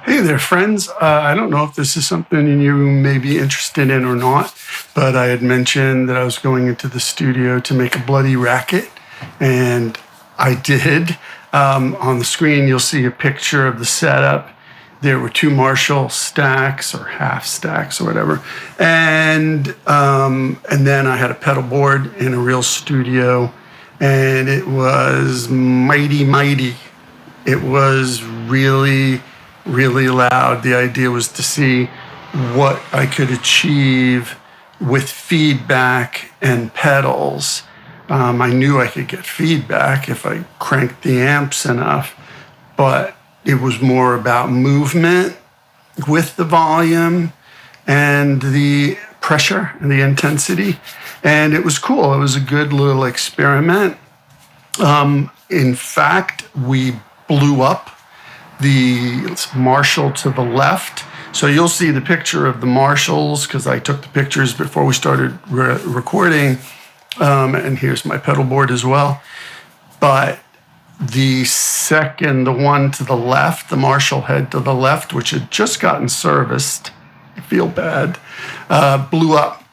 Hey there, friends. I don't know if this is something you may be interested in or not, but I had mentioned that I was going into the studio to make a bloody racket, and I did. On the screen, you'll see a picture of the setup. There were 2 Marshall stacks or half stacks or whatever, and then I had a pedal board in a real studio, and it was mighty. It was really loud. The idea was to see what I could achieve with feedback and pedals. I knew I could get feedback if I cranked the amps enough, but it was more about movement with the volume and the pressure and the intensity. And it was cool. It was a good little experiment. In fact, we blew up the Marshall to the left. So you'll see the picture of the Marshalls because I took the pictures before we started recording. And here's my pedal board as well. But the one to the left, the Marshall head to the left, which had just gotten serviced, I feel bad, blew up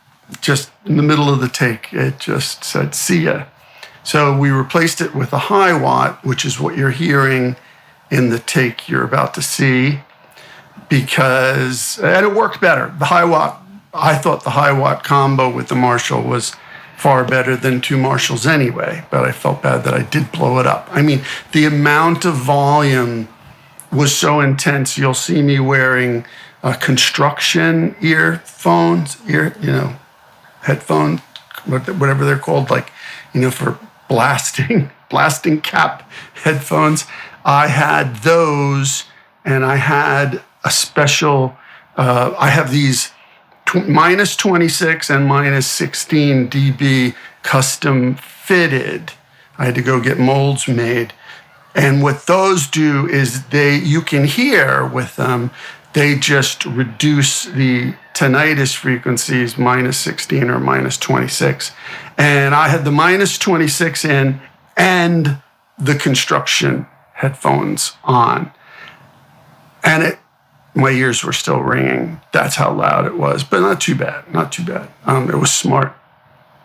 just in the middle of the take. It just said, see ya. So we replaced it with a high watt, which is what you're hearing in the take you're about to see, and it worked better. The high watt, I thought the high watt combo with the Marshall was far better than 2 Marshalls anyway, but I felt bad that I did blow it up. I mean, the amount of volume was so intense. You'll see me wearing construction headphones, whatever they're called, for blasting cap headphones. I had those, and I had a special, I have these minus 26 and minus 16 dB custom fitted. I had to go get molds made. And what those do is you can hear with them, they just reduce the tinnitus frequencies minus 16 or minus 26. And I had the minus 26 in and the construction headphones on. And my ears were still ringing. That's how loud it was, but not too bad. It was smart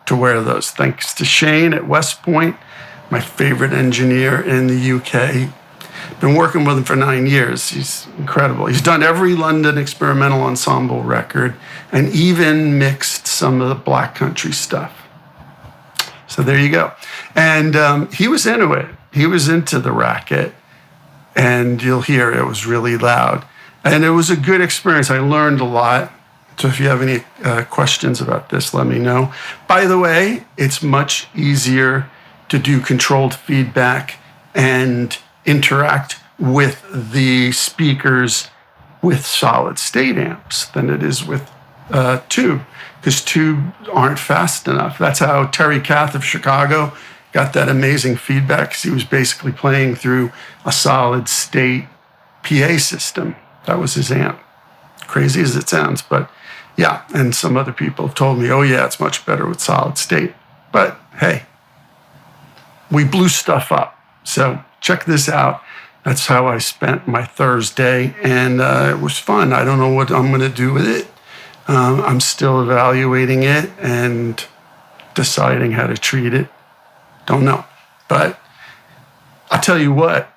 to wear those. Thanks to Shane at West Point, my favorite engineer in the UK. Been working with him for 9 years. He's incredible. He's done every London experimental ensemble record and even mixed some of the Black Country stuff. So there you go. And he was into it. He was into the Racket, and you'll hear it was really loud. And it was a good experience. I learned a lot. So if you have any questions about this, let me know. By the way, it's much easier to do controlled feedback and interact with the speakers with solid state amps than it is with tube, because tube aren't fast enough. That's how Terry Kath of Chicago got that amazing feedback, because he was basically playing through a solid state PA system. That was his amp. Crazy as it sounds, but yeah. And some other people have told me, oh yeah, it's much better with solid state. But hey, we blew stuff up. So check this out. That's how I spent my Thursday, and it was fun. I don't know what I'm going to do with it. I'm still evaluating it and deciding how to treat it. Don't know. But I'll tell you what,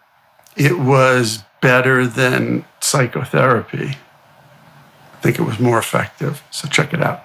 it was better than psychotherapy. I think it was more effective. So check it out.